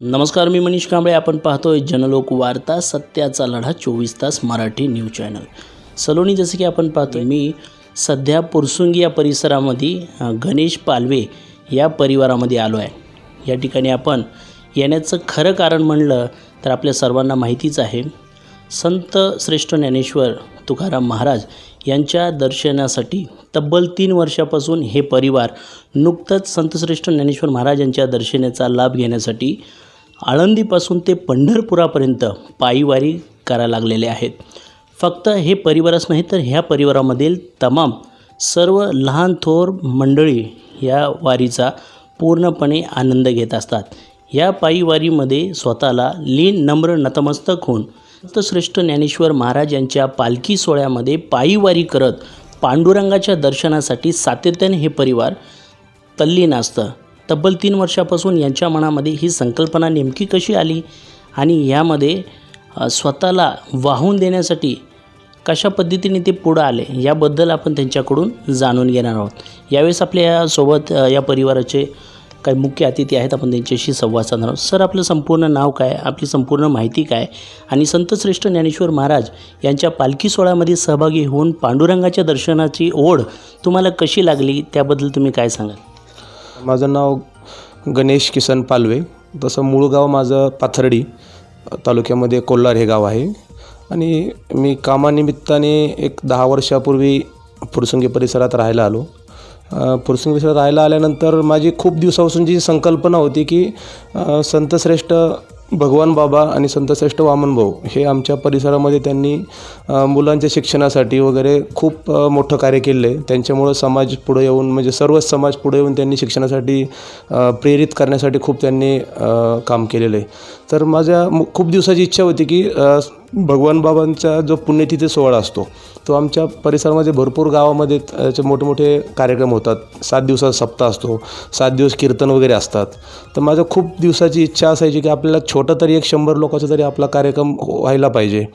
नमस्कार, मी मनीष कांबळे. आपण पाहतोय जनलोक वार्ता, सत्याचा लढा 24 तास मराठी न्यूज चॅनल. सलोनी, जसे की आपण पाहतोय, मी सध्या पुरसुंगी या परिसरामध्ये गणेश पालवे या परिवारामध्ये आलो आहे. या ठिकाणी आपण येण्याचं खरं कारण म्हणलं तर आपल्या सर्वांना माहितीच आहे. संत श्रेष्ठ ज्ञानेश्वर तुकाराम महाराज यांच्या दर्शनासाठी तब्बल 3 वर्षापासून हे परिवार नुकतंच संत श्रेष्ठ ज्ञानेश्वर महाराज यांच्या दर्शनाचा लाभ घेण्यासाठी आळंदीपासून ते पंढरपुरापर्यंत पायीवारी करायला लागलेले आहेत. फक्त हे परिवारच नाही तर ह्या परिवारामधील तमाम सर्व लहान थोर मंडळी या वारीचा पूर्णपणे आनंद घेत असतात. या पायीवारीमध्ये स्वतःला लीन नम्र नतमस्तक होऊन संत श्रेष्ठ ज्ञानेश्वर महाराज यांच्या पालखी सोहळ्यामध्ये पायीवारी करत पांडुरंगाच्या दर्शनासाठी सातत्याने हे परिवार तल्लीन असतं. तब्बल 3 वर्षापासून यांच्या मनामध्ये ही संकल्पना नेमकी कशी आली आणि यामध्ये स्वतःला वाहून देण्यासाठी कशा पद्धतीने ते पुढं आले याबद्दल आपण त्यांच्याकडून जाणून घेणार आहोत. यावेळेस आपल्यासोबत या परिवाराचे काही मुख्य अतिथी आहेत. आपण त्यांच्याशी संवाद साधणार आहोत. सर, आपलं संपूर्ण नाव काय, आपली संपूर्ण माहिती काय आणि संत श्रेष्ठ ज्ञानेश्वर महाराज यांच्या पालखी सोहळ्यामध्ये सहभागी होऊन पांडुरंगाच्या दर्शनाची ओढ तुम्हाला कशी लागली त्याबद्दल तुम्ही काय सांगाल? माझं नाव गणेश किसन पालवे. तसं मूळ गाव माझं पाथर्डी तालुक्यामध्ये कोल्हार हे गाव आहे आणि मी कामानिमित्ताने एक 10 वर्षापूर्वी पुरसुंगी परिसरात राहायला आलो. पुरसुंगी परिसरात राहायला आल्यानंतर माझी खूप दिवसापासून जी संकल्पना होती की संतश्रेष्ठ भगवान बाबा आणि संतश्रेष्ठ वामन भाऊ हे आमच्या परिसरामध्ये त्यांनी मुलांच्या शिक्षणासाठी वगैरे खूप मोठं कार्य केलं आहे. त्यांच्यामुळं समाज पुढे येऊन म्हणजे सर्वच समाज पुढे येऊन त्यांनी शिक्षणासाठी प्रेरित करण्यासाठी खूप त्यांनी काम केलेलं आहे. तर माझ्या खूप दिवसाची इच्छा होती की भगवान बाबांचा जो पुण्यतिथी सोहळा असतो तो आमच्या परिसरामध्ये भरपूर गावामध्ये त्याचे मोठे कार्यक्रम होतात. 7 दिवसाचा सप्ताह असतो, 7 दिवस कीर्तन वगैरे असतात. तर माझं खूप दिवसाची इच्छा असायची की आपल्याला छोटा तरी एक 100 लोकांचा तरी आपला कार्यक्रम व्हायला पाहिजे.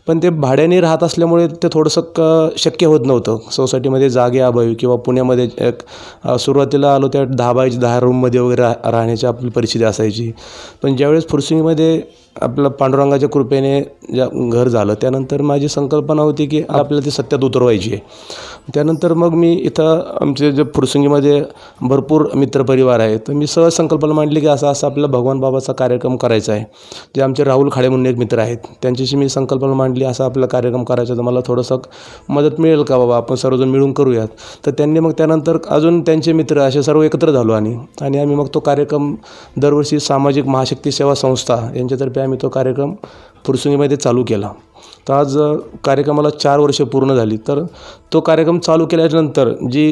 पण ते भाड्याने राहत असल्यामुळे ते थोडंसं शक्य होत नव्हतं. सोसायटीमध्ये जागे अभावी किंवा पुण्यामध्ये एक सुरुवातीला आलो त्या 10 बाय 10 रूममध्ये वगैरे राहण्याची आपली परिस्थिती असायची. पण ज्यावेळेस पुरसुंगीमध्ये आपलं पांडुरंगाच्या कृपेने घर झालं त्यानंतर माझी संकल्पना होती की आपल्याला ती सत्यात उतरवायची आहे. त्यानंतर मग मी इथं आमचे जे पुरसुंगीमध्ये भरपूर मित्रपरिवार आहे तर मी सहज संकल्पना मांडली की असं आपल्याला भगवान बाबाचा कार्यक्रम करायचा आहे. जे आमचे राहुल खाडे म्हणून एक मित्र आहेत त्यांच्याशी मी संकल्पना मांडली असा आपला कार्यक्रम करायचा तर मला थोडंसं मदत मिळेल का बाबा, आपण सर्वजण मिळून करूयात. तर त्यांनी मग त्यानंतर अजून त्यांचे मित्र असे सर्व एकत्र झालो आणि आम्ही मग तो कार्यक्रम दरवर्षी सामाजिक महाशक्ती सेवा संस्था यांच्यातर्फे आम्ही तो कार्यक्रम पुरसुंगीमध्ये चालू केला. तर आज कार्यक्रमाला 4 वर्ष पूर्ण झाली. तर तो कार्यक्रम चालू केल्यानंतर जी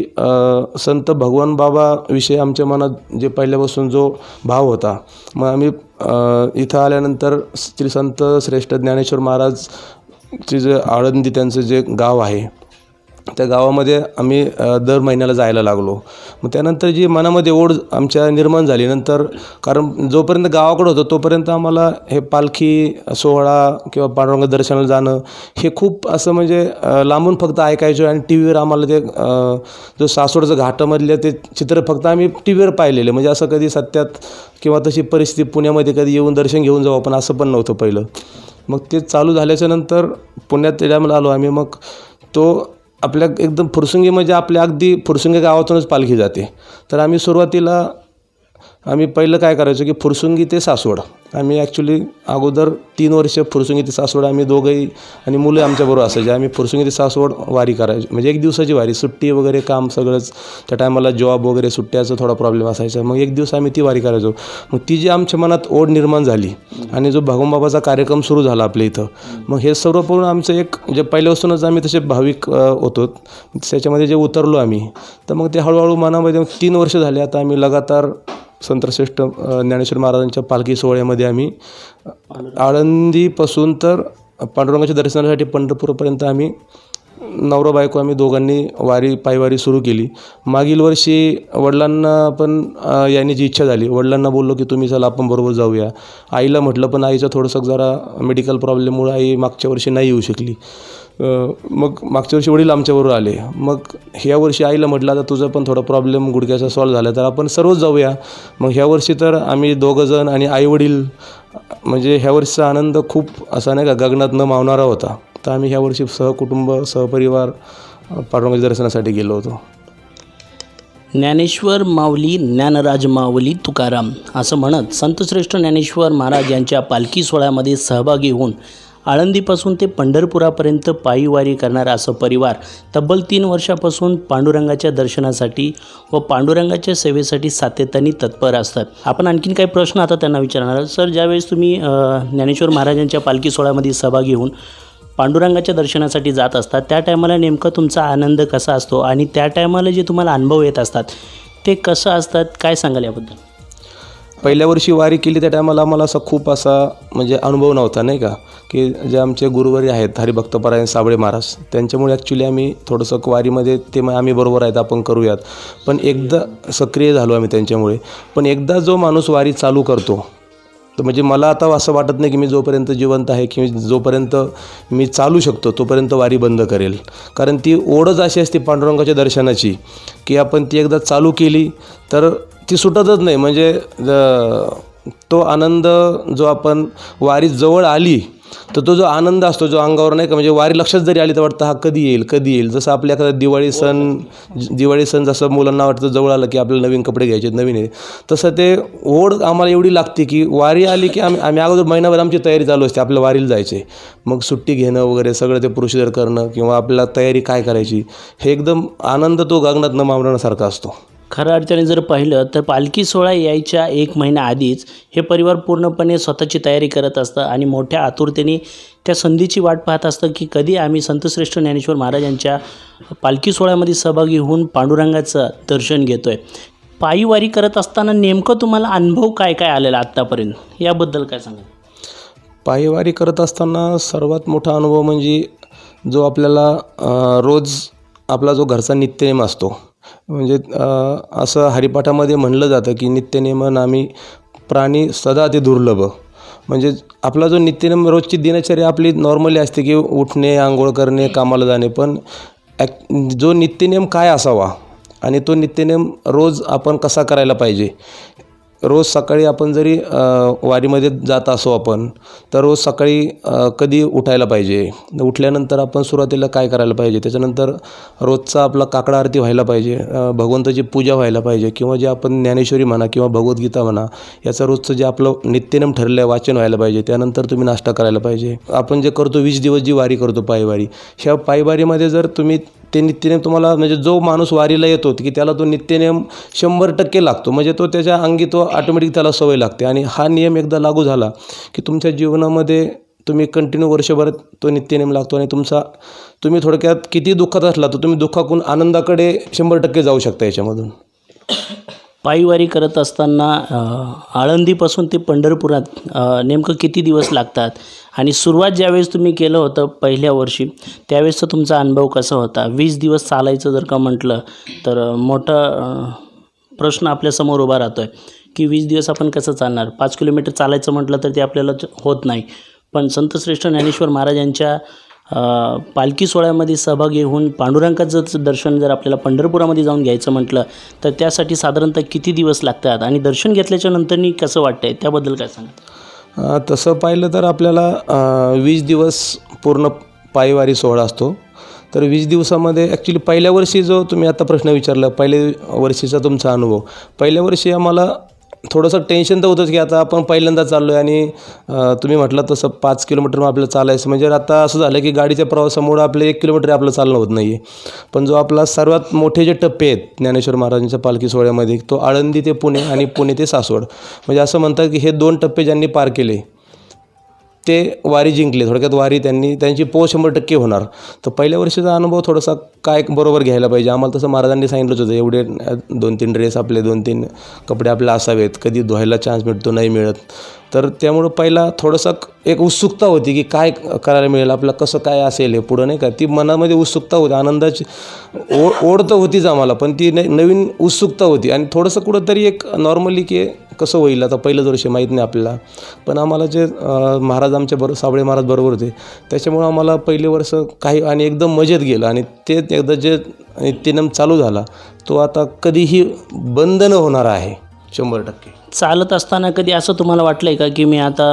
संत भगवान बाबाविषयी आमच्या मनात जे पहिल्यापासून जो भाव होता मग आम्ही इथं आल्यानंतर श्री संत श्रेष्ठ ज्ञानेश्वर महाराजचे जे आळंदी त्यांचं जे गाव आहे त्या गावामध्ये आम्ही दर महिन्याला जायला लागलो. मग त्यानंतर जी मनामध्ये ओढ आमच्या निर्माण झाली नंतर, कारण जोपर्यंत गावाकडं होतं तोपर्यंत आम्हाला हे पालखी सोहळा किंवा पांडुरंग दर्शनाला जाणं हे खूप असं म्हणजे लांबून फक्त ऐकायचो आणि टी व्हीवर आम्हाला ते जो सासवडचं घाटामधले ते चित्र फक्त आम्ही टी व्हीवर पाहिलेले. म्हणजे असं कधी सत्यात किंवा तशी परिस्थिती पुण्यामध्ये कधी येऊन दर्शन घेऊन जाऊ आपण असं पण नव्हतं पहिलं. मग ते चालू झाल्याच्या नंतर पुण्यात त्याच्यामध्ये आलो आम्ही. मग तो आपल्या एकदम पुरसुंगी म्हणजे आपल्या अगदी पुरसुंगी गावातूनच पालखी जाते. तर आम्ही सुरुवातीला पहिलं काय करायचो की पुरसुंगी ते सासवड आम्ही ॲक्च्युली अगोदर 3 वर्ष पुरसुंगी ते सासवड आम्ही दोघंही आणि मुलं आमच्याबरोबर असायचे. आम्ही पुरसुंगी ते सासवड वारी करायचो. म्हणजे 1 दिवसाची वारी, सुट्टी वगैरे काम सगळंच त्या टायमाला जॉब वगैरे सुट्ट्याचा थोडा प्रॉब्लेम असायचा. मग 1 दिवस आम्ही ती वारी करायचो. मग ती जी आमच्या मनात ओढ निर्माण झाली आणि जो भगवान बाबाचा कार्यक्रम सुरू झाला आपल्या इथं, मग हे सर्व पूर्ण आमचं एक जे पहिल्यापासूनच आम्ही तसे भाविक होतो त्याच्यामध्ये जे उतरलो आम्ही. तर मग ते हळूहळू मनामध्ये 3 वर्ष झाले आता आम्ही लगातार संतश्रेष्ठ ज्ञानेश्वर महाराजांच्या पालखी सोहळ्यामध्ये आम्ही आळंदीपासून तर पांडुरंगाच्या दर्शनासाठी पंढरपूरपर्यंत आम्ही नवरा बायको आम्ही दोघांनी पायवारी सुरू केली. मागील वर्षी वडिलांना पण यायची इच्छा झाली. वडिलांना बोललो की तुम्ही चला आपण बरोबर जाऊया. आईला म्हटलं, पण आईचं थोडंसं जरा मेडिकल प्रॉब्लेममुळे आई मागच्या वर्षी नाही येऊ शकली. मग मागच्या वर्षी वडील आमच्याबरोबर आले. मग ह्या वर्षी आईला म्हटलं, आता तुझं पण थोडा प्रॉब्लेम गुडघ्याचा सॉल्व्ह झाला तर आपण सर्वच जाऊया. मग ह्या वर्षी तर आम्ही दोघंजण आणि आईवडील, म्हणजे ह्या वर्षीचा आनंद खूप असा नाही का गगनात न मावणारा होता. तर आम्ही ह्या वर्षी सहकुटुंब सहपरिवार पांडुरंगाच्या दर्शनासाठी गेलो होतो. ज्ञानेश्वर माऊली ज्ञानराज माऊली तुकाराम असं म्हणत संतश्रेष्ठ ज्ञानेश्वर महाराज यांच्या पालखी सोहळ्यामध्ये सहभागी होऊन आळंदीपासून ते पंढरपुरापर्यंत पायीवारी करणारा असं परिवार तब्बल 3 वर्षापासून पांडुरंगाच्या दर्शनासाठी व पांडुरंगाच्या सेवेसाठी सातत्याने तत्पर असतात. आपण आणखीन काही प्रश्न आता त्यांना विचारणार आहोत. सर, ज्यावेळेस तुम्ही ज्ञानेश्वर महाराजांच्या पालखी सोहळ्यामध्ये सहभागी होऊन पांडुरंगाच्या दर्शनासाठी जात असतात, त्या टायमाला नेमका तुमचा आनंद कसा असतो आणि त्या टायमाला जे तुम्हाला अनुभव येत असतात ते कसं असतात, काय सांगाल याबद्दल? पहिल्या वर्षी वारी केली त्या टायमाला आम्हाला खूप असा म्हणजे अनुभव नव्हता नाही का, की जे आमचे गुरुवारी आहेत हरिभक्तपरायण साबळे महाराज, त्यांच्यामुळे ॲक्च्युली आम्ही थोडंसं वारीमध्ये आम्ही बरोबर आहेत आपण करूयात. पण एकदा सक्रिय झालो आम्ही त्यांच्यामुळे. पण एकदा जो माणूस वारी चालू करतो तर म्हणजे मला आता असं वाटत नाही की मी जोपर्यंत जिवंत आहे की जोपर्यंत मी चालू शकतो तोपर्यंत वारी बंद करेल. कारण ती ओढच अशी असते पांडुरंगाच्या दर्शनाची की आपण ती एकदा चालू केली तर ती सुटतच नाही. म्हणजे तो आनंद जो आपण वारी जवळ आली तर तो जो आनंद असतो जो अंगावर नाही का, म्हणजे वारी लक्षात जरी आली तर वाटतं हा कधी येईल. जसं आपल्या एखादा दिवाळी सण जसं मुलांना वाटतं जवळ आलं की आपल्याला नवीन कपडे घ्यायचे नवीन आहे, तसं ते ओढ आम्हाला एवढी लागते की वारी आली की आम्ही अगोदर महिनाभर आमची तयारी चालू असते आपल्या वारीला जायचे. मग सुट्टी घेणं वगैरे सगळं ते प्रोसिजर करणं किंवा आपल्याला तयारी काय करायची, हे एकदम आनंद तो गगनात न मावण्यासारखा असतो. खऱ्या अर्थाने जर पाहिलं तर पालखी सोहळा यायच्या 1 महिना आधीच हे परिवार पूर्णपणे स्वतःची तयारी करत असतं आणि मोठ्या आतुरतेने त्या संधीची वाट पाहत असतं की कधी आम्ही संतश्रेष्ठ ज्ञानेश्वर महाराजांच्या पालखी सोहळ्यामध्ये सहभागी होऊन पांडुरंगाचं दर्शन घेतो आहे. पायीवारी करत असताना नेमकं तुम्हाला अनुभव काय काय आलेला आत्तापर्यंत, याबद्दल काय सांगाल? पायीवारी करत असताना सर्वात मोठा अनुभव म्हणजे जो आपल्याला रोज आपला जो घरचा नित्यनेम असतो. म्हणजे असं हरिपाठामध्ये म्हणलं जातं की नित्यनेमनामी प्राणी सदा ते दुर्लभ. म्हणजे आपला जो नित्यनेम रोजची दिनचर्या आपली नॉर्मली असते की उठणे, आंघोळ करणे, कामाला जाणे, पण जो नित्यनेम काय असावा आणि तो नित्यनेम रोज आपण कसा करायला पाहिजे. रोज सकाळी आपण जरी वारीमध्ये जात असो आपण तर रोज सकाळी कधी उठायला पाहिजे, उठल्यानंतर आपण सुरुवातीला काय करायला पाहिजे, त्याच्यानंतर रोजचा आपला काकडा आरती व्हायला पाहिजे, भगवंताची पूजा व्हायला पाहिजे किंवा जे आपण ज्ञानेश्वरी म्हणा किंवा भगवद्गीता म्हणा याचं रोजचं जे आपलं नित्यनेम ठरलं आहे वाचन व्हायला पाहिजे. त्यानंतर तुम्ही नाश्ता करायला पाहिजे. आपण जे करतो 20 दिवस जी वारी करतो पायवारी, ह्या पायवारीमध्ये जर तुम्ही ते नित्यनेम तुम्हाला म्हणजे जो माणूस वारीला येतो की त्याला तो नित्यनेम 100% लागतो. म्हणजे तो त्याच्या अंगी तो ऑटोमॅटिक त्याला सवय लागते आणि हा नियम एकदा लागू झाला की तुमच्या जीवनामध्ये तुम्ही कंटिन्यू वर्षभर तो नित्यनेम लागतो आणि तुम्ही थोडक्यात किती दुःखात असला तर तुम्ही दुःखातून आनंदाकडे 100% जाऊ शकता याच्यामधून. पायीवारी करत असताना आळंदीपासून ते पंढरपुरात नेमकं किती दिवस लागतात आणि सुरुवात ज्यावेळेस तुम्ही केलं होतं पहिल्या वर्षी त्यावेळेसचा तुमचा अनुभव कसा होता? 20 दिवस चालायचं जर का म्हटलं तर मोठा प्रश्न आपल्यासमोर उभा राहतो आहे की 20 दिवस आपण कसं चालणार? 5 किलोमीटर चालायचं म्हटलं तर ते आपल्याला होत नाही. पण संतश्रेष्ठ ज्ञानेश्वर महाराजांच्या पालखी सोहळ्यामध्ये सहभागी होऊन पांडुरंगाचं दर्शन जर आपल्याला पंढरपुरामध्ये जाऊन घ्यायचं म्हटलं तर त्यासाठी साधारणतः किती दिवस लागतात आणि दर्शन घेतल्याच्या नंतरनी कसं वाटतं आहे, त्याबद्दल काय सांगा? तसं पाहिलं तर आपल्याला 20 दिवस पूर्ण पायवारी सोहळा असतो. तर 20 दिवसामध्ये ॲक्च्युली पहिल्या वर्षी जो तुम्ही आता प्रश्न विचारला, पहिल्या वर्षीचा तुमचा अनुभव, पहिल्या वर्षी आम्हाला थोडंसं टेन्शन तर होतंच की आता आपण पहिल्यांदा चाललो आहे आणि तुम्ही म्हटलं तसं 5 किलोमीटर आपल्याला चालायचं. म्हणजे आता असं झालं की गाडीच्या प्रवासामुळं आपलं 1 किलोमीटर आपलं चालणं होत नाही आहे. पण जो आपला सर्वात मोठे जे टप्पे आहेत ज्ञानेश्वर महाराजांच्या पालखी सोहळ्यामध्ये, तो आळंदी ते पुणे आणि पुणे ते सासवड, म्हणजे असं म्हणतात की हे 2 टप्पे ज्यांनी पार केले ते वारी जिंकले. थोडक्यात वारी त्यांची पोच 100% होणार. तर पहिल्या वर्षीचा अनुभव थोडासा काय बरोबर घ्यायला पाहिजे आम्हाला, तसं महाराजांनी सांगितलंच होतं. एवढे 2-3 ड्रेस आपले 2-3 कपडे आपले असावेत, कधी धुवायला चान्स मिळतो नाही मिळत. तर त्यामुळं पहिला थोडंसं एक उत्सुकता होती की काय करायला मिळेल, आपलं कसं काय असेल हे पुढं, नाही का. ती मनामध्ये उत्सुकता होती, आनंदाची ओढ तर होतीच आम्हाला, पण ती नवीन उत्सुकता होती. आणि थोडंसं कुठंतरी एक नॉर्मली की कसं होईल, आता पहिलंच वर्ष माहीत नाही आपल्याला, पण आम्हाला जे महाराज आमच्या साबळे महाराज बरोबर होते, त्याच्यामुळं आम्हाला पहिले वर्ष काही आणि एकदम मजेत गेलं. आणि ते एकदा जे नित्यनेम चालू झाला तो आता कधीही बंद न होणार आहे 100%. चालत असताना कधी असं तुम्हाला वाटलं आहे का की मी आता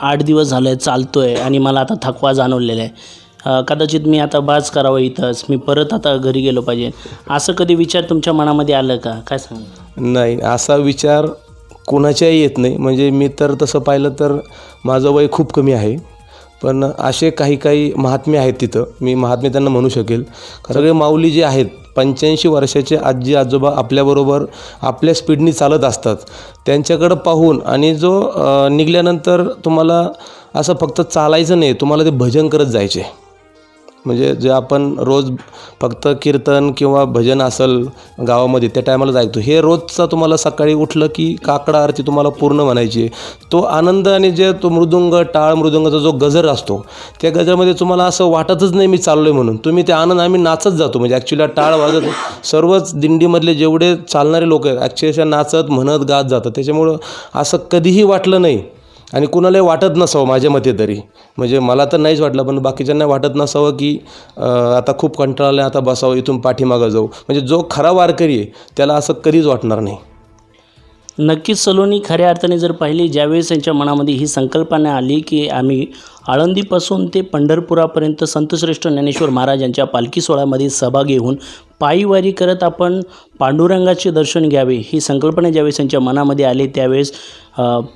8 दिवस झालं आहे चालतो आहे आणि मला आता थकवा जाणवलेला आहे, कदाचित मी आता बाज करावं इथंच, मी परत आता घरी गेलो पाहिजे, असं कधी विचार तुमच्या मनामध्ये आलं का? काय सांगा? नाही, असा विचार कोणाच्याही येत नाही. म्हणजे मी तर तसं पाहिलं तर माझं वय खूप कमी आहे, पण असे काही महात्मे आहेत तिथं, मी महात्मे त्यांना म्हणू शकेल. सगळे माऊली जे आहेत 85 वर्षाचे आजी आजोबा आपल्याबरोबर आपल्या स्पीडनी चालत असतात, त्यांच्याकडं पाहून आणि जो निघाल्यानंतर तुम्हाला असं फक्त चालायचं नाही, तुम्हाला ते भजन करत जायचे. म्हणजे जे आपण रोज फक्त कीर्तन किंवा भजन असेल गावामध्ये त्या टायमाला ऐकतो, हे रोजचा तुम्हाला सकाळी उठलं की काकडा आरती तुम्हाला पूर्ण म्हणायची. तो आनंद आणि जे तो मृदुंग, टाळ मृदुंगाचा जो गजर असतो, त्या गजरामध्ये तुम्हाला असं वाटतच नाही मी चाललो आहे म्हणून, तुम्ही ते आनंद आम्ही नाचत जातो. म्हणजे ॲक्च्युली टाळ वाजत सर्वच दिंडीमधले जेवढे चालणारे लोक आहेत ॲक्च्युअली नाचत म्हणत गात जातात. त्याच्यामुळं असं कधीही वाटलं नाही आणि कुणालाही वाटत नसावं माझ्या मते तरी. म्हणजे मला तर नाहीच वाटलं, पण बाकीच्यांना वाटत नसावं की आता खूप कंटाळा आला, आता बसावं, इथून पाठीमागं जाऊ. म्हणजे जो खरा वारकरी आहे त्याला असं कधीच वाटणार नाही. नक्कीच सलोनी खऱ्या अर्थाने जर पाहिली, ज्यावेळेस त्यांच्या मनामध्ये ही संकल्पना आली की आम्ही आळंदीपासून ते पंढरपुरापर्यंत संतश्रेष्ठ ज्ञानेश्वर महाराज यांच्या पालखी सोहळ्यामध्ये सहभागी होऊन पायीवारी करत आपण पांडुरंगाचे दर्शन घ्यावे, ही संकल्पना ज्यावेळेस त्यांच्या मनामध्ये आली, त्यावेळेस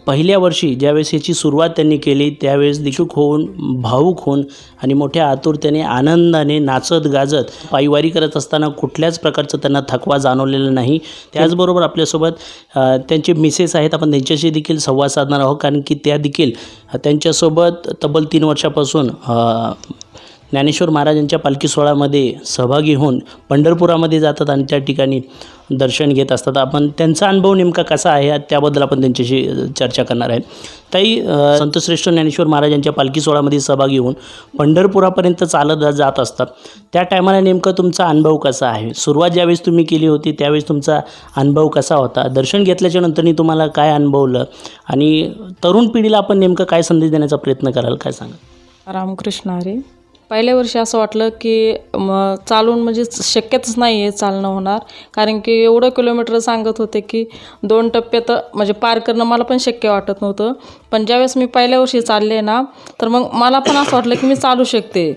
पहिल्या वर्षी ज्यावेळेस याची सुरुवात त्यांनी केली, त्यावेळेस दिशुक होऊन, भावूक होऊन आणि मोठ्या आतुरतेने आनंदाने नाचत गाजत पायीवारी करत असताना कुठल्याच प्रकारचं त्यांना थकवा जाणवलेला नाही. त्याचबरोबर आपल्यासोबत त्यांचे मिसेस आहेत, आपण त्यांच्याशी देखील संवाद साधणार आहोत, कारण की त्या देखील त्यांच्यासोबत तब्बल 3 वर्षापासून ज्ञानेश्वर महाराजांच्या पालखी सोहळ्यामध्ये सहभागी होऊन पंढरपुरामध्ये जातात आणि त्या ठिकाणी दर्शन घेत असतात. आपण त्यांचा अनुभव नेमका कसा आहे त्याबद्दल आपण त्यांच्याशी चर्चा करणार आहे. ताई, संतश्रेष्ठ ज्ञानेश्वर महाराजांच्या पालखी सोहळ्यामध्ये सहभागी होऊन पंढरपुरापर्यंत चालत जात असतात, त्या टायमाला नेमका तुमचा अनुभव कसा आहे? सुरुवात ज्यावेळेस तुम्ही केली होती त्यावेळेस तुमचा अनुभव कसा होता? दर्शन घेतल्याच्या नंतरनी तुम्हाला काय अनुभवलं आणि तरुण पिढीला आपण नेमकं काय संदेश देण्याचा प्रयत्न कराल, काय सांगा? रामकृष्ण हरी. पहिल्या वर्षी असं वाटलं की चालून म्हणजे शक्यच नाही आहे चालणं होणार, कारण की एवढं किलोमीटर सांगत होते की 2 टप्प्यात म्हणजे पार करणं मला पण शक्य वाटत नव्हतं. पण ज्यावेळेस मी पहिल्या वर्षी चालले ना, तर मग मला पण असं वाटलं की मी चालू शकते.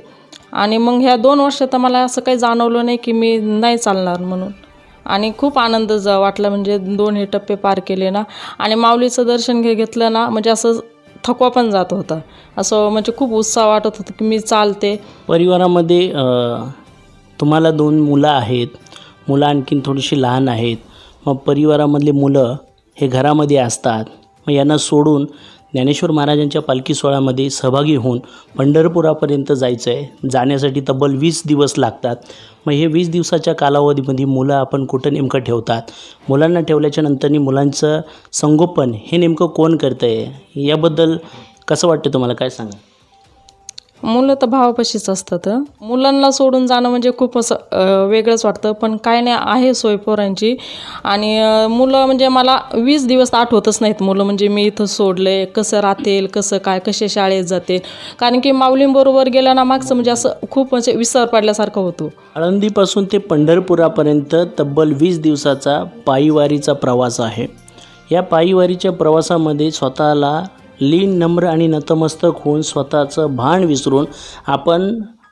आणि मग ह्या 2 वर्षात मला असं काही जाणवलं नाही की मी नाही चालणार म्हणून. आणि खूप आनंद वाटला, म्हणजे 2 हे टप्पे पार केले ना, आणि माऊलीचं दर्शन घेतलं ना, म्हणजे असं थकवा पण जात होता, असं म्हणजे खूप उत्साह वाटत होता की मी चालते. परिवारामध्ये तुम्हाला 2 मुलं आहेत, मुलं आणखीन थोडीशी लहान आहेत, मग परिवारामधले मुलं हे घरामध्ये असतात, मग यांना सोडून ज्ञानेश्वर महाराजांच्या पालखी सोहळ्यामध्ये सहभागी होऊन पंढरपुरापर्यंत जायचं आहे. जाण्यासाठी तब्बल 20 दिवस लागतात. मग हे 20 दिवसाच्या कालावधीमध्ये मुलं आपण कुठं नेमकं ठेवतात? मुलांना ठेवल्याच्या नंतरनी मुलांचं संगोपन हे नेमकं कोण करतं आहे, याबद्दल कसं वाटतं तुम्हाला, काय सांगा? मुलं तर भावापाशीच असतात. मुलांना सोडून जाणं म्हणजे खूप असं वेगळंच वाटतं, पण काय नाही, आहे सोय पोरांची. आणि मुलं म्हणजे मला 20 दिवस आठवतच नाहीत मुलं, म्हणजे मी इथं सोडले, कसं राहतील, कसं काय, कसे शाळेत जाते, कारण की माऊलींबरोबर गेलं ना मागचं म्हणजे असं खूप म्हणजे विसर पडल्यासारखं होतो. आळंदीपासून ते पंढरपुरापर्यंत तब्बल 20 दिवसाचा पायीवारीचा प्रवास आहे. या पायीवारीच्या प्रवासामध्ये स्वतःला लीन, नम्र आणि नतमस्तक होऊन स्वतःचं भान विसरून आपण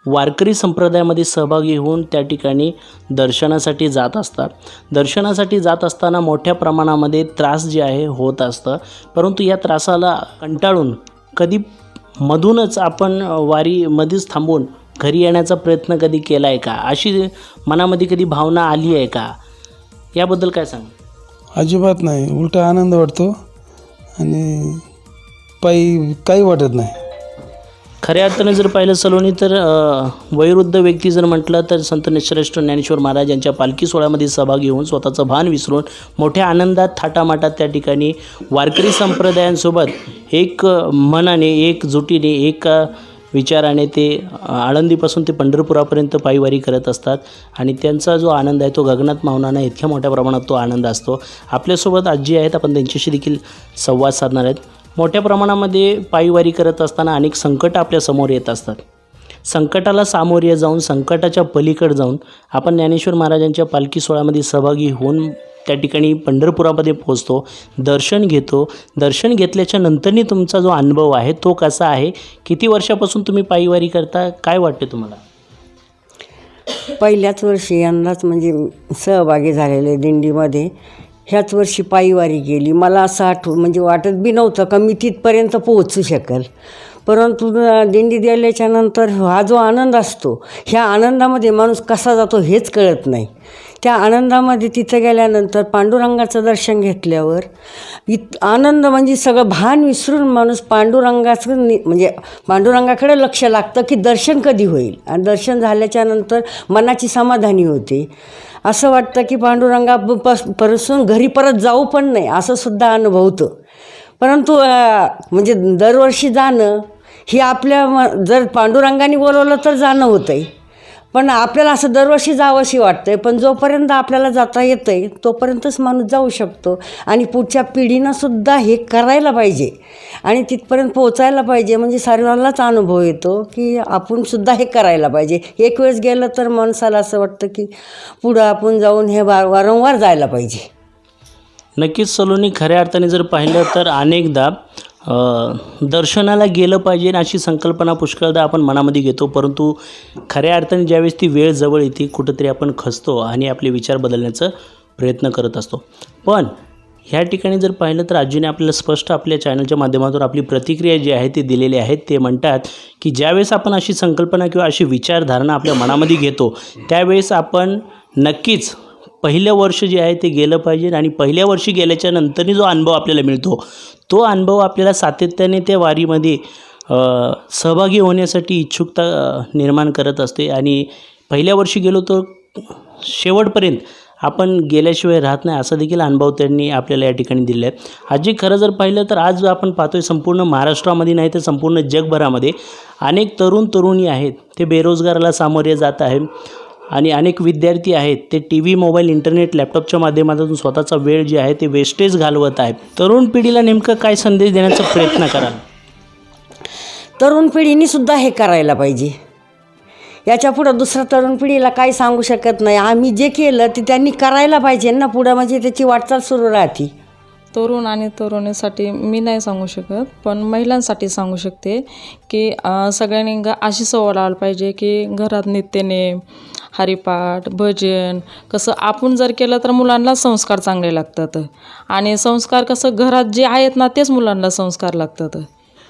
वारकरी संप्रदायामध्ये सहभागी होऊन त्या ठिकाणी दर्शनासाठी जात असतात. दर्शनासाठी जात असताना मोठ्या प्रमाणामध्ये त्रास जे आहे होत असतं, परंतु या त्रासाला कंटाळून कधी मधूनच आपण वारीमध्येच थांबून घरी येण्याचा प्रयत्न कधी केला आहे का? अशी मनामध्ये कधी भावना आली आहे का? याबद्दल काय सांगा? अजिबात नाही, उलटा आनंद वाटतो आणि काही वाटत नाही. खऱ्या अर्थाने जर पाहिलं सलोनी, तर वयोवृद्ध व्यक्ती जर म्हटलं तर संत श्रेष्ठ ज्ञानेश्वर महाराज यांच्या पालखी सोहळ्यामध्ये सहभागी होऊन स्वतःचं भान विसरून मोठ्या आनंदात थाटामाटात त्या ठिकाणी वारकरी संप्रदायांसोबत एक मनाने, एकजुटीने, एक विचाराने ते आळंदीपासून ते पंढरपुरापर्यंत पायवारी करत असतात आणि त्यांचा जो आनंद आहे तो गगनात मावणार नाही, इतक्या मोठ्या प्रमाणात तो आनंद असतो. आपल्यासोबत आजी आहेत, आपण त्यांच्याशी देखील संवाद साधणार आहेत. मोठ्या प्रमाणामध्ये पायवारी करत असताना अनेक संकट आपल्यासमोर येत असतात. संकटाला सामोरे जाऊन, संकटाच्या पलीकडे जाऊन आपण ज्ञानेश्वर महाराजांच्या पालखी सोहळ्यामध्ये सहभागी होऊन त्या ठिकाणी पंढरपुरामध्ये पोहोचतो, दर्शन घेतो. दर्शन घेतल्याच्या नंतरनी तुमचा जो अनुभव आहे तो कसा आहे? किती वर्षापासून तुम्ही पायवारी करता? काय वाटते तुम्हाला? पहिल्याच वर्षी यंदाच म्हणजे सहभागी झालेले दिंडीमध्ये. ह्याच वर्षी पायवारी केली. मला असं म्हणजे वाटत बी नव्हतं का मी तिथपर्यंत पोहोचू शकेल. परंतु दिंडी गेल्याच्या नंतर हा जो आनंद असतो, ह्या आनंदामध्ये माणूस कसा जातो हेच कळत नाही. त्या आनंदामध्ये तिथं गेल्यानंतर पांडुरंगाचं दर्शन घेतल्यावर आनंद म्हणजे सगळं भान विसरून माणूस पांडुरंगाचं म्हणजे पांडुरंगाकडे लक्ष लागतं की दर्शन कधी होईल. आणि दर्शन झाल्याच्या नंतर मनाची समाधानी होते. असं वाटतं की पांडुरंगापासून घरी परत जाऊ पण नाही असं सुद्धा अनुभवतं. परंतु म्हणजे दरवर्षी जाणं ही आपल्या जर पांडुरंगाने बोलवलं तर जाणं होतं आहे. पण आपल्याला असं दरवर्षी जावंशी वाटतं आहे. पण जोपर्यंत आपल्याला जाता येतं आहे तोपर्यंतच माणूस जाऊ शकतो. आणि पुढच्या पिढीनंसुद्धा हे करायला पाहिजे आणि तिथपर्यंत पोचायला पाहिजे. म्हणजे सर्वांनाच अनुभव येतो की आपण सुद्धा हे करायला पाहिजे. एक वेळेस गेलं तर माणसाला असं वाटतं की पुढं आपण जाऊन हे वारंवार जायला पाहिजे. नक्कीच सलोनी, खऱ्या अर्थाने जर पाहिलं तर अनेकदा दर्शनाला गेलं पाहिजे अशी संकल्पना पुष्कळदा आपण मनामध्ये घेतो, परंतु खऱ्या अर्थाने ज्यावेळेस ती वेळ जवळ येते कुठंतरी आपण खचतो आणि आपले विचार बदलण्याचा प्रयत्न करत असतो. पण ह्या ठिकाणी जर पाहिलं तर आजीने आपल्याला स्पष्ट आपल्या चॅनलच्या माध्यमातून आपली प्रतिक्रिया जी आहे ती दिलेली आहे. ते म्हणतात की ज्यावेळेस आपण अशी संकल्पना किंवा अशी विचारधारणा आपल्या मनामध्ये घेतो त्यावेळेस आपण नक्कीच पहिलं वर्ष जे आहे ते गेलं पाहिजे आणि पहिल्या वर्षी गेल्याच्या नंतरनी जो अनुभव आपल्याला मिळतो तो अनुभव आपल्याला सातत्याने त्या वारीमध्ये सहभागी होण्यासाठी इच्छुकता निर्माण करत असते. आणि पहिल्या वर्षी गेलो तर शेवटपर्यंत आपण गेल्याशिवाय राहत नाही असा देखील अनुभव त्यांनी आपल्याला या ठिकाणी दिला आहे. आजी, खरं जर पाहिलं तर आज आपण पाहतोय संपूर्ण महाराष्ट्रामध्ये नाही तर संपूर्ण जगभरामध्ये अनेक तरुणी आहेत ते बेरोजगाराला सामोरे जात आहे आणि अनेक विद्यार्थी आहेत ते TV, मोबाईल, इंटरनेट, लॅपटॉपच्या माध्यमातून स्वतःचा वेळ जे आहे ते वेस्टेज घालवत आहेत. तरुण पिढीला नेमकं काय संदेश देण्याचा प्रयत्न कराल? तरुण पिढीने सुद्धा हे करायला पाहिजे. याच्या पुढं दुसऱ्या तरुण पिढीला काही सांगू शकत नाही. आम्ही जे केलं ते त्यांनी करायला पाहिजे ना पुढं, म्हणजे त्याची वाटचाल सुरू राहते. तरुण आणि तरुणीसाठी मी नाही सांगू शकत, पण महिलांसाठी सांगू शकते की सगळ्यांनी अशी सवय लावायला पाहिजे की घरात नित्यनेम, हरिपाठ, भजन कसं आपण जर केलं तर मुलांना संस्कार चांगले लागतात. आणि संस्कार कसं घरात जे आहेत ना तेच मुलांना संस्कार लागतात.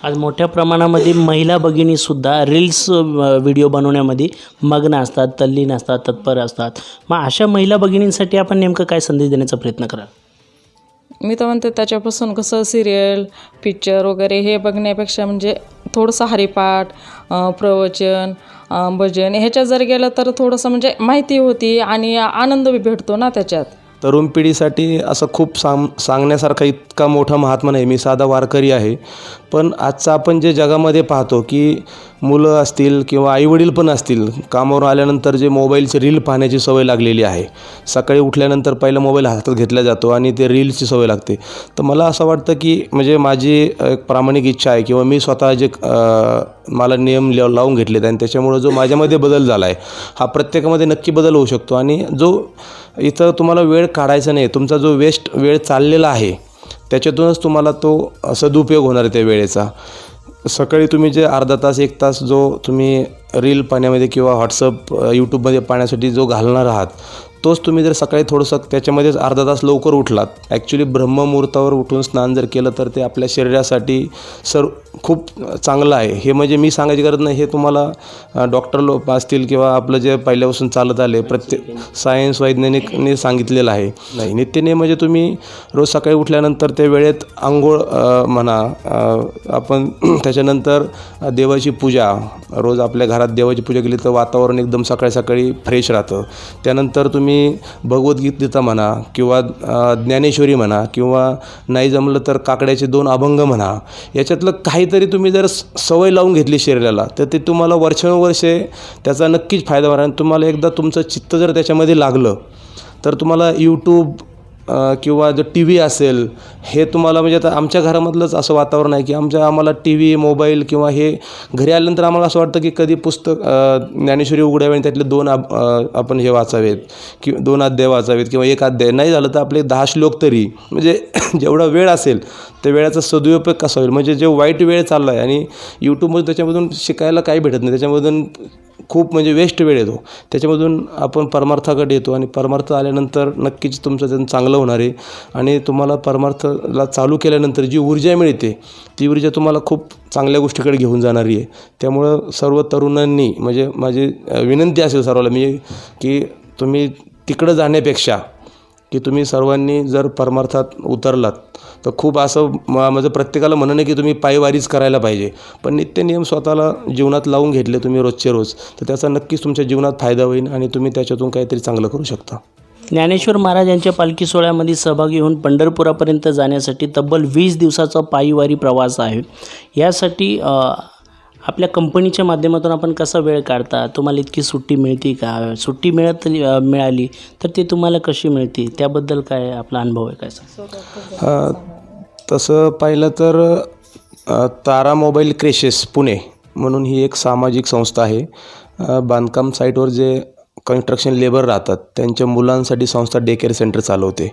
आज मोठ्या प्रमाणामध्ये महिला भगिनीसुद्धा रील्स व्हिडिओ बनवण्यामध्ये मग्न असतात, तल्लीन असतात, तत्पर असतात. मग अशा महिला भगिनींसाठी आपण नेमकं काय संदेश देण्याचा प्रयत्न कराल? मी तर म्हणते त्याच्यापासून कसं सिरियल, पिक्चर वगैरे हे बघण्यापेक्षा म्हणजे थोडंसं हरिपाठ, प्रवचन, भजन ह्याच्यात जर गेलं तर थोडंसं म्हणजे माहिती होती आणि आनंद बी भेटतो ना त्याच्यात. तरुण पिढीसाठी असं खूप सांगण्यासारखा इतका मोठा महात्मा नाही. मी साधा वारकरी आहे. पण आजचं आपण जे जगामध्ये पाहतो की मुलं असतील किंवा आईवडील पण असतील, कामावर आल्यानंतर जे मोबाईलचे रील पाहण्याची सवय लागलेली आहे. सकाळी उठल्यानंतर पहिला मोबाईल हातात घेतला जातो आणि ते रील्सची सवय लागते. तर मला असं वाटतं की म्हणजे माझी एक प्रामाणिक इच्छा आहे किंवा मी स्वतः जे मला नियम लावून घेतलेत आणि त्याच्यामुळं जो माझ्यामध्ये बदल झाला आहे हा प्रत्येकामध्ये नक्की बदल होऊ शकतो. आणि जो इथं तुम्हाला वेळ काढायचा नाही, तुमचा जो वेळ चाललेला आहे त्याच्यातूनच तुम्हाला तो सदुपयोग होणार आहे त्या वेळेचा. सकाळी तुम्ही जे अर्धा तास 1 तास जो तुम्ही रील पाहण्यामध्ये किंवा व्हॉट्सअप, यूट्यूबमध्ये पाहण्यासाठी जो घालणार आहात तोच तुम्ही जर सकाळी थोडंसं त्याच्यामध्येच अर्धा तास लवकर उठलात, ॲक्च्युली ब्रह्ममुहूर्तावर उठून स्नान जर केलं तर ते आपल्या शरीरासाठी खूप चांगलं आहे. हे म्हणजे मी सांगायची गरज नाही, हे तुम्हाला डॉक्टर लोक असतील किंवा आपलं जे पहिल्यापासून चालत आले प्रत्येक सायन्स वैज्ञानिकने सांगितलेलं आहे. नाही, नित्यनेम म्हणजे तुम्ही रोज सकाळी उठल्यानंतर त्या वेळेत आंघोळ म्हणा, आपण त्याच्यानंतर देवाची पूजा, रोज आपल्या घरात देवाची पूजा केली तर वातावरण एकदम सकाळी सकाळी फ्रेश राहतं. त्यानंतर तुम्ही तुम्ही भगवद्गीता म्हणा किंवा ज्ञानेश्वरी म्हणा किंवा नाही जमलं तर काकड्याचे 2 अभंग म्हणा, याच्यातलं काहीतरी तुम्ही जर सवय लावून घेतली शरीराला तर ते तुम्हाला वर्षानुवर्षे त्याचा नक्कीच फायदा होणार. आणि तुम्हाला एकदा तुमचं चित्त जर त्याच्यामध्ये लागलं तर तुम्हाला यूट्यूब किंवा जो टी व्ही असेल हे तुम्हाला, म्हणजे आता आमच्या घरामधलंच असं वातावरण आहे की आम्हाला टी व्ही, मोबाईल किंवा हे घरी आल्यानंतर आम्हाला असं वाटतं की कधी पुस्तक ज्ञानेश्वरी उघडावी आणि त्यातले 2 आपण हे वाचावेत किंवा 2 अध्याय वाचावेत किंवा 1 अध्याय, नाही झालं तर आपले 10 श्लोक तरी, म्हणजे जेवढा वेळ असेल त्या वेळाचा सदुपयोग कसा होईल. म्हणजे जे वाईट वेळ चालला आहे आणि यूट्यूबमध्ये त्याच्यामधून शिकायला काही भेटत नाही, त्याच्यामधून खूप म्हणजे वेस्ट वेळ येतो, त्याच्यामधून आपण परमार्थाकडे येतो आणि परमार्थ आल्यानंतर नक्कीच तुमचं त्याचं चांगलं होणार आहे. आणि तुम्हाला परमार्थाला चालू केल्यानंतर जी ऊर्जा मिळते ती ऊर्जा तुम्हाला खूप चांगल्या गोष्टीकडे घेऊन जाणारी आहे. त्यामुळं सर्व तरुणांनी, म्हणजे माझी विनंती असेल सर्वाला मी की तुम्ही तिकडं जाण्यापेक्षा की तुम्ही सर्वांनी जर परमार्थात उतरलात तर खूप असं माझं प्रत्येकाला म्हणणं आहे की तुम्ही पायवारीच करायला पाहिजे, पण नित्य नियम स्वतःला जीवनात लावून घेतले तुम्ही रोजचे रोज तर त्याचा नक्कीच तुमच्या जीवनात फायदा होईल आणि तुम्ही त्याच्यातून काहीतरी चांगलं करू शकता. ज्ञानेश्वर महाराज यांच्या पालखी सोहळ्यामध्ये सहभागी होऊन पंढरपुरापर्यंत जाण्यासाठी तब्बल 20 दिवसाचा पायीवारी प्रवास आहे. यासाठी आपल्या कंपनीच्या माध्यमातून आपण कसा वेळ काढता, तुम्हाला इतकी सुट्टी मिळते का, सुट्टी मिळाली तर ती तुम्हाला कशी मिळते, त्याबद्दल काय आपला अनुभव आहे काय सांग? तसं पाहिलं तर तारा मोबाईल क्रेशेस पुणे म्हणून ही एक सामाजिक संस्था आहे. बांधकाम साईटवर जे कन्स्ट्रक्शन लेबर राहतात त्यांच्या मुलांसाठी संस्था डे केअर सेंटर चालवते.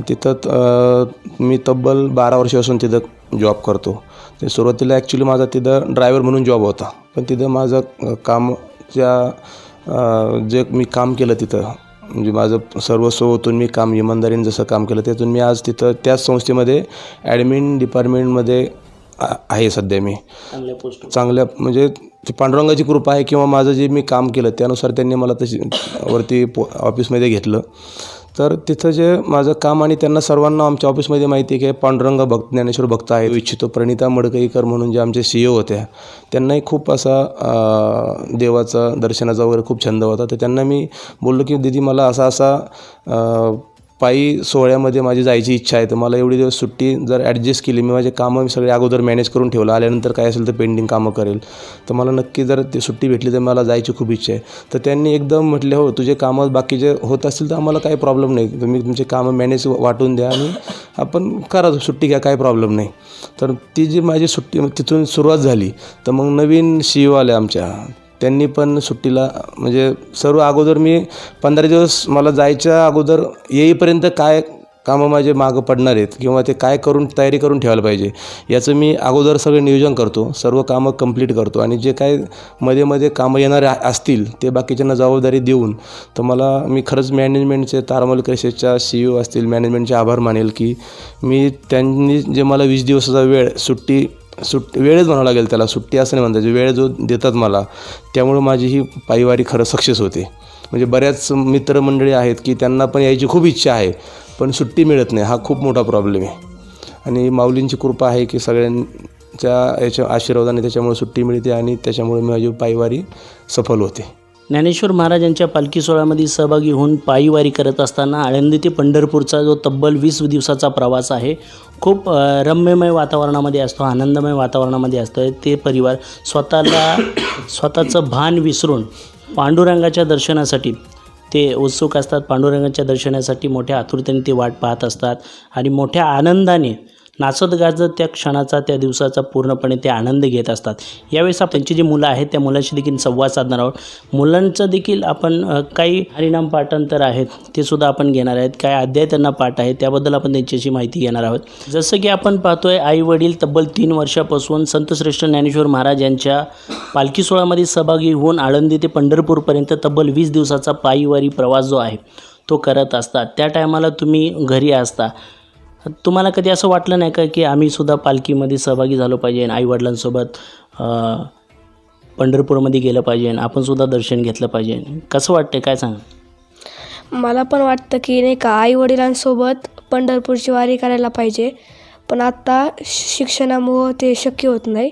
तिथं मी तब्बल 12 वर्षापासून तिथं जॉब करतो. ते सुरुवातीला ॲक्च्युली माझा तिथं ड्रायव्हर म्हणून जॉब होता, पण तिथं माझं जे मी काम केलं तिथं, म्हणजे माझं सर्वस्व ओतून मी काम इमानदारीने जसं काम केलं त्यातून मी आज तिथं त्याच संस्थेमध्ये ॲडमिन डिपार्टमेंटमध्ये आहे सध्या. मी चांगल्या म्हणजे पांडुरंगाची कृपा आहे किंवा माझं जे मी काम केलं त्यानुसार त्यांनी मला तशी वरती ऑफिसमध्ये घेतलं. तर तिथं जे माझं काम आणि त्यांना सर्वांना आमच्या ऑफिसमध्ये माहिती आहे की पांडुरंग भक्त ज्ञानेश्वर भक्त आहे इच्छितो. प्रणिता मडकईकर म्हणून जे आमचे CEO होत्या त्यांनाही खूप असा देवाचा दर्शनाचा वगैरे खूप छंद होता. तर त्यांना मी बोललो की दीदी मला असा पायी सोहळ्यामध्ये माझी जायची इच्छा आहे, तर मला एवढी दिवस सुट्टी जर ॲडजस्ट केली, मी माझे कामं सगळे अगोदर मॅनेज करून ठेवलं, आल्यानंतर काय असेल तर पेंडिंग कामं करेल, तर मला नक्की जर ती सुट्टी भेटली तर मला जायची खूप इच्छा आहे. तर त्यांनी एकदम म्हटले हो तुझे कामं बाकीचे होत असतील तर आम्हाला काही प्रॉब्लेम नाही, तुम्ही तुमचे कामं मॅनेज वाटून द्या आणि आपण करा सुट्टी घ्या, काही प्रॉब्लेम नाही. तर ती जी माझी सुट्टी तिथून सुरुवात झाली. तर मग नवीन CEO आले आमच्या, त्यांनी पण सुट्टीला म्हणजे सर्व अगोदर मी 15 दिवस मला जायच्या अगोदर येईपर्यंत काय कामं माझे मागं पडणार आहेत किंवा ते काय करून तयारी करून ठेवायला पाहिजे याचं मी अगोदर सगळं नियोजन करतो, सर्व कामं कंप्लीट करतो आणि जे काय मध्ये मध्ये कामं येणारे असतील ते बाकीच्यांना जबाबदारी देऊन. तर मी खरंच मॅनेजमेंटचे तारामोल क्रेशेसच्या CEO असतील मॅनेजमेंटचे आभार मानेल की त्यांनी जे मला 20 दिवसाचा वेळ वेळच म्हणावं लागेल त्याला, सुट्टी असं नाही म्हणतात, वेळ जो देतात मला त्यामुळं माझी ही पायीवारी खरं सक्सेस होते. म्हणजे बऱ्याच मित्रमंडळी आहेत की त्यांना पण यायची खूप इच्छा आहे पण सुट्टी मिळत नाही, हा खूप मोठा प्रॉब्लेम आहे. आणि माऊलींची कृपा आहे की सगळ्यांच्या याच्या आशीर्वादाने त्याच्यामुळे सुट्टी मिळते आणि त्याच्यामुळे माझी पायीवारी सफल होते. ज्ञानेश्वर महाराजांच्या पालखी सोहळ्यामध्ये सहभागी होऊन पायीवारी करत असताना आळंदी ते पंढरपूरचा जो तब्बल 20 दिवसाचा प्रवास आहे खूप रम्यमय वातावरणामध्ये असतो, आनंदमय वातावरणामध्ये असतो. ते परिवार स्वतःचं भान विसरून पांडुरंगाच्या दर्शनासाठी ते उत्सुक असतात. पांडुरंगाच्या दर्शनासाठी मोठ्या आतुरतेने ते वाट पाहत असतात आणि मोठ्या आनंदाने नाचत गाजत त्या क्षणाचा त्या दिवसाचा पूर्णपणे ते आनंद घेत असतात. यावेळेस त्यांची जी मुलं आहेत त्या मुलांशी देखील संवाद साधणार आहोत. मुलांचं देखील आपण काही हरिनाम पाठांतर आहेत ते सुद्धा आपण घेणार आहेत, काय अध्याय त्यांना पाठ आहे त्याबद्दल आपण त्यांच्याशी माहिती घेणार आहोत. जसं की आपण पाहतोय आई वडील तब्बल 3 वर्षापासून संतश्रेष्ठ ज्ञानेश्वर महाराज यांच्या पालखी सोहळ्यामध्ये सहभागी होऊन आळंदी ते पंढरपूरपर्यंत तब्बल 20 दिवसाचा पायीवारी प्रवास जो आहे तो करत असतात. त्या टायमाला तुम्ही घरी असता, तुम्हाला कधी असं वाटलं नाही का की आम्हीसुद्धा पालखीमध्ये सहभागी झालो पाहिजे, आईवडिलांसोबत पंढरपूरमध्ये गेलं पाहिजे, आपणसुद्धा दर्शन घेतलं पाहिजे, कसं वाटतं काय सांगा? मला पण वाटतं की नाही का आईवडिलांसोबत पंढरपूरची वारी करायला पाहिजे, पण आत्ता शिक्षणामुळं ते शक्य होत नाही.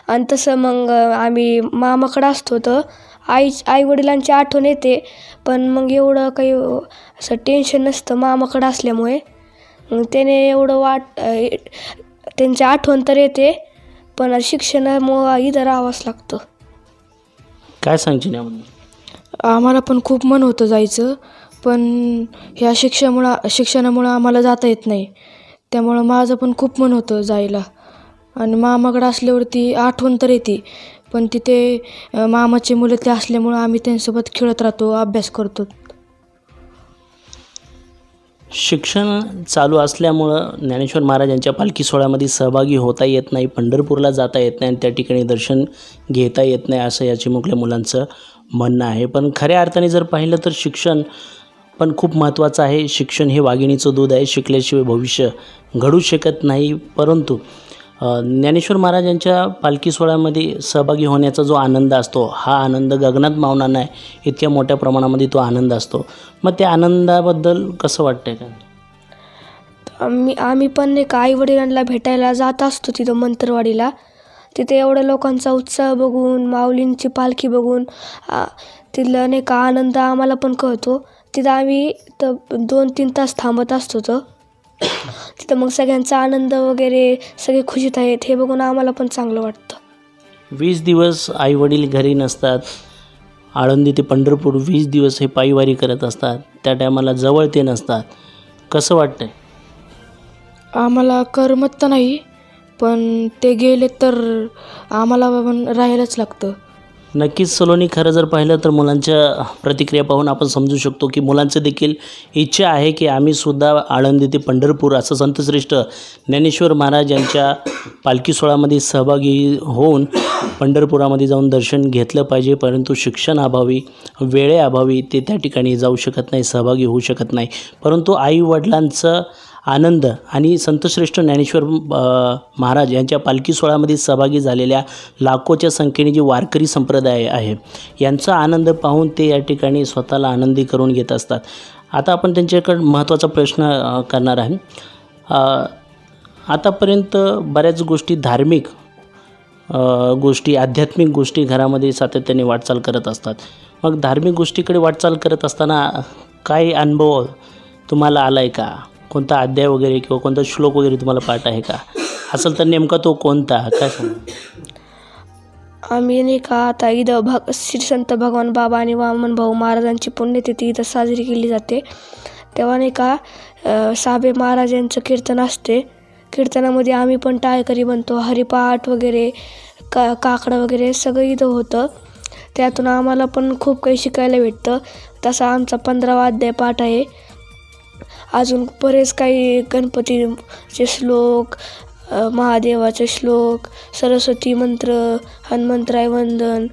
आणि तसं मग आम्ही मामाकडं असतो तर आई वडिलांची आठवण येते, पण मग एवढं काही असं टेन्शन नसतं मामाकडं असल्यामुळे. मग त्याने एवढं त्यांची आठवण तर येते, पण शिक्षणामुळं इथं राहावंच लागतं. काय सांगशील यामध्ये? आम्हाला पण खूप मन होतं जायचं, पण ह्या शिक्षणामुळं आम्हाला जाता येत नाही. त्यामुळं माझं पण खूप मन होतं जायला. आणि मामाकडं असल्यावरती आठवण तर येते, पण तिथे मामाचे मुलं ते असल्यामुळं आम्ही त्यांच्यासोबत खेळत राहतो, अभ्यास करतो. शिक्षण चालू असल्यामुळं ज्ञानेश्वर महाराज यांच्या पालखी सोहळ्यामध्ये सहभागी होता येत नाही, पंढरपूरला जाता येत नाही आणि त्या ठिकाणी दर्शन घेता येत नाही, असं या चिमुकल्या मुलांचं म्हणणं आहे. पण खऱ्या अर्थाने जर पाहिलं तर शिक्षण पण खूप महत्त्वाचं आहे. शिक्षण हे वाघिणीचं दूध आहे, शिकल्याशिवाय भविष्य घडू शकत नाही. परंतु ज्ञानेश्वर महाराज यांच्या पालखी सोहळ्यामध्ये सहभागी होण्याचा जो आनंद असतो, हा आनंद गगनात मावणार नाही, इतक्या मोठ्या प्रमाणामध्ये तो आनंद असतो. मग त्या आनंदाबद्दल कसं वाटतंय का? आम्ही पण नाही का आईवडिलांना भेटायला जात असतो तिथं मंत्रवाडीला. तिथे एवढ्या लोकांचा उत्साह बघून, माऊलींची पालखी बघून तिथलं नाही का आनंद आम्हाला पण कळतो. तिथं आम्ही तर 2-3 तास थांबत असतो. तिथं मग सगळ्यांचा आनंद वगैरे, सगळे खुशीत आहेत हे बघून आम्हाला पण चांगलं वाटतं. 20 दिवस आईवडील घरी नसतात. आळंदी ते पंढरपूर 20 दिवस हे पायीवारी करत असतात. त्या टायमाला जवळ ते नसतात. कसं वाटतंय? आम्हाला करमत तर नाही, पण ते गेले तर आम्हाला पण राहायलाच लागतं. नक्कीच सलोनी, खरं जर पाहिलं तर मुलांच्या प्रतिक्रिया पाहून आपण समजू शकतो की मुलांचं देखील इच्छा आहे की आम्हीसुद्धा आळंदी ते पंढरपूर असं संतश्रेष्ठ ज्ञानेश्वर महाराज यांच्या पालखी सोहळ्यामध्ये सहभागी होऊन पंढरपुरामध्ये जाऊन दर्शन घेतलं पाहिजे. परंतु शिक्षणाअभावी, वेळेअभावी ते त्या ठिकाणी जाऊ शकत नाही, सहभागी होऊ शकत नाही. परंतु आईवडिलांचं आनंद आणि संतश्रेष्ठ ज्ञानेश्वर महाराज यांच्या पालखी सोहळ्यामध्ये सहभागी झालेल्या लाखोच्या संख्येने जे वारकरी संप्रदाय आहे, यांचा आनंद पाहून ते या ठिकाणी स्वतःला आनंदी करून घेत असतात. आता आपण त्यांच्याकडे महत्त्वाचा प्रश्न करणार आहे. आतापर्यंत बऱ्याच गोष्टी धार्मिक गोष्टी, आध्यात्मिक गोष्टी घरामध्ये सातत्याने वाटचाल करत असतात. मग धार्मिक गोष्टीकडे वाटचाल करत असताना काय अनुभव तुम्हाला आला आहे का? कोणता अध्याय वगैरे किंवा कोणता श्लोक वगैरे तुम्हाला पाठ आहे का? असेल तर नेमका तो कोणता, काय सांगा? आम्ही नाही का आता इथं श्री संत भगवान बाबा आणि वामन भाऊ महाराजांची पुण्यतिथी इथं साजरी केली जाते. तेव्हा नाही का साबे महाराज यांचं कीर्तन असते. कीर्तनामध्ये आम्ही पण टाळकरी बनतो. हरिपाठ वगैरे, काकडं वगैरे सगळं इथं होतं. त्यातून आम्हाला पण खूप काही शिकायला भेटतं. तसा आमचा 15वा अध्याय पाठ आहे. अजून बरेच काही गणपतीचे श्लोक, महादेवाचे श्लोक, सरस्वती मंत्र, हनुमंतराय वंदन.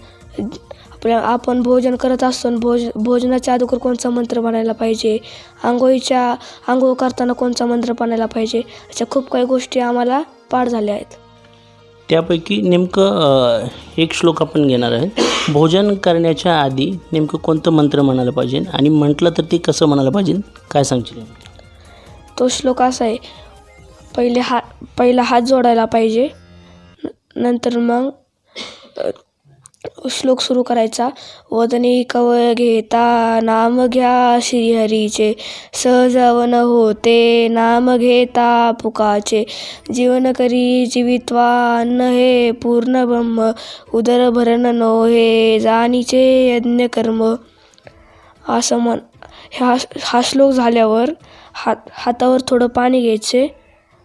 आपण भोजन करत असतो, भोजनाच्या अगोदर कोणता मंत्र म्हणायला पाहिजे, आंघोळ करताना कोणता मंत्र म्हणायला पाहिजे, अशा खूप काही गोष्टी आम्हाला पाठ झाल्या आहेत. त्यापैकी नेमकं एक श्लोक आपण घेणार आहे. भोजन करण्याच्या आधी नेमकं कोणतं मंत्र म्हणायला पाहिजे आणि म्हटलं तर ते कसं म्हणायला पाहिजे, काय सांगशील? तो श्लोक असा आहे, पहिला हात जोडायला पाहिजे, नंतर मग श्लोक सुरू करायचा. वदनी कवळ घेता नाम घ्या श्रीहरीचे, सहजवन होते नाम घेता पुकाचे, जीवन करी जीवित्वा अन्न हे पूर्ण ब्रह्म, उदर भरण नो हे जाणीचे यज्ञ कर्म. असं हा श्लोक झाल्यावर हातावर थोडं पाणी घ्यायचे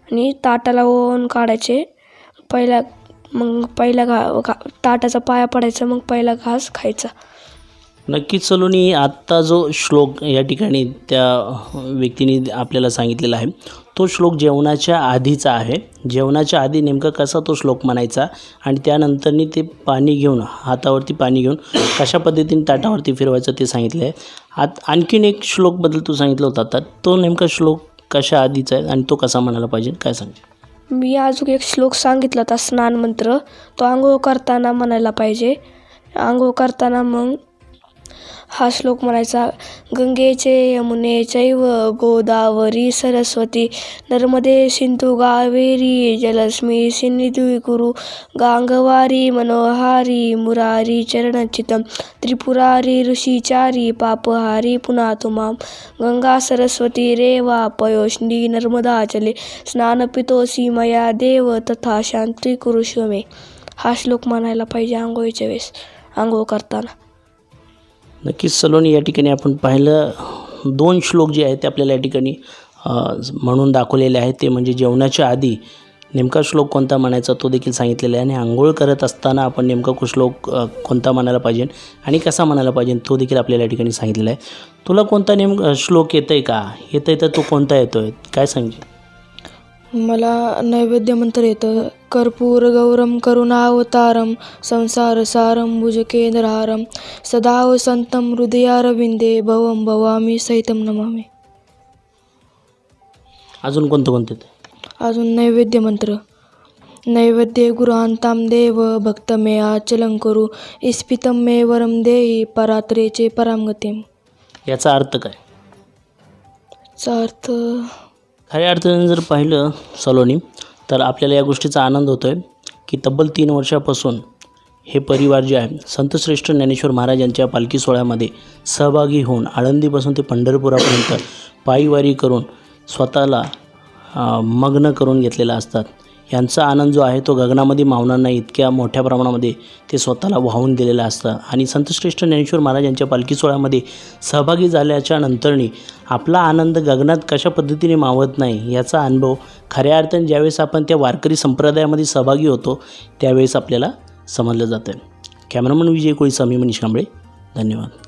आणि ताटाला ओवून काढायचे. ताटाचा पाया पडायचा, मग पहिला घास खायचा. नक्कीच सलोनी, आत्ता जो श्लोक या ठिकाणी त्या व्यक्तीने आपल्याला सांगितलेला आहे, तो श्लोक जेवणाच्या आधीचा आहे. जेवणाच्या आधी नेमका कसा तो श्लोक म्हणायचा आणि त्यानंतरनी ते पाणी घेऊन, हातावरती पाणी घेऊन कशा पद्धतीने ताटावरती फिरवायचं ते सांगितलं आहे. आणखीन एक श्लोकबद्दल तू सांगितलं होता, तर तो नेमका श्लोक कशा आधीचा आहे आणि तो कसा म्हणायला पाहिजे, काय सांगशील? मी अजून एक श्लोक सांगितला होता, स्नान मंत्र. तो आंघोळ करताना म्हणायला पाहिजे. आंघोळ करताना मग हा श्लोक म्हणायचा, गंगेचे यमुने चैव गोदावरी सरस्वती नर्मदे सिंधू कावेरी जलस्मी सिन्निधू कुरु गांगवारी मनोहारी मुरारी चरणचितं त्रिपुरारी ऋषिचारी पापहारी पुनातु मां गंगा सरस्वती रेवा पयोष्णी नर्मदाचले स्नानपितोसी मया देव तथा शांती कुरुष्व मे. हा श्लोक म्हणायला पाहिजे आंघोळीच्या वेळेस, आंघोळ करताना. नक्कीच सलोनी, या ठिकाणी आपण पाहिलं 2 श्लोक जे आहेत ते आपल्याला या ठिकाणी म्हणून दाखवलेले आहेत. ते म्हणजे जेवणाच्या आधी नेमका श्लोक कोणता म्हणायचा तो देखील सांगितलेला आहे, आणि आंघोळ करत असताना आपण नेमका श्लोक कोणता म्हणायला पाहिजे आणि कसा म्हणायला पाहिजे तो देखील आपल्याला या ठिकाणी सांगितलेला आहे. तुला कोणता श्लोक येतं आहे का? येतं आहे तर तो कोणता येतो आहे काय सांगशील? मला नैवेद्य मंत्र येतं. कर्पूर गौरम करुणावतारम संसार सारम भुजकेंद्रहारम सदा वसंतम हृदयारविंदे भवम भवामी सहितम नमामि. अजून कोणतं येतं? अजून नैवेद्य मंत्र. नैवेद्य गुरुहांताम देव भक्तमे आचलं करू इस्पितम मे वरम देई परात्रेचे परामगतीम. याचा अर्थ काय? चा अर्थ खऱ्या अर्थाने जर पाहिलं सलोनी तर आपल्याला या गोष्टीचा आनंद होतो आहे की तब्बल 3 वर्षापासून हे परिवार जे आहे संतश्रेष्ठ ज्ञानेश्वर महाराज यांच्या पालखी सोहळ्यामध्ये सहभागी होऊन आळंदीपासून ते पंढरपुरापर्यंत पायीवारी करून स्वतःला मग्न करून घेतलेला असतात. यांचा आनंद जो आहे तो गगनामध्ये मावणार नाही इतक्या मोठ्या प्रमाणामध्ये ते स्वतःला वाहून दिलेलं असतं. आणि संतश्रेष्ठ ज्ञानेश्वर महाराज यांच्या पालखी सोहळ्यामध्ये सहभागी झाल्याच्या नंतरनी आपला आनंद गगनात कशा पद्धतीने मावत नाही याचा अनुभव खऱ्या अर्थाने ज्यावेळेस आपण त्या वारकरी संप्रदायामध्ये सहभागी होतो त्यावेळेस आपल्याला समजलं जातं. कॅमेरामन विजय कोळी, मी मनीष कांबळे, धन्यवाद.